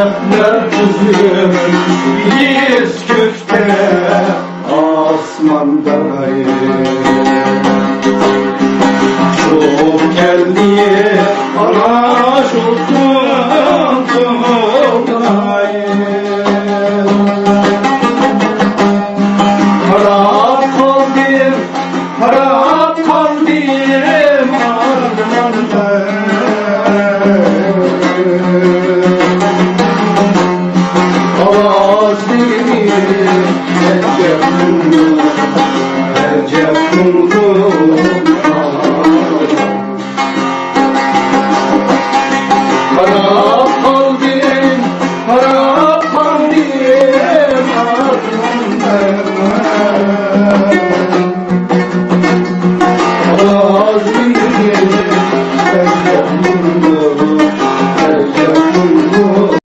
şebnem kızım, biz gökte asmandayız. Çok geldi ana şolsun tuğdayız. Harap kaldım, harap kaldım armanda. Ağaç değil, Recep Kumru, Recep Kumru.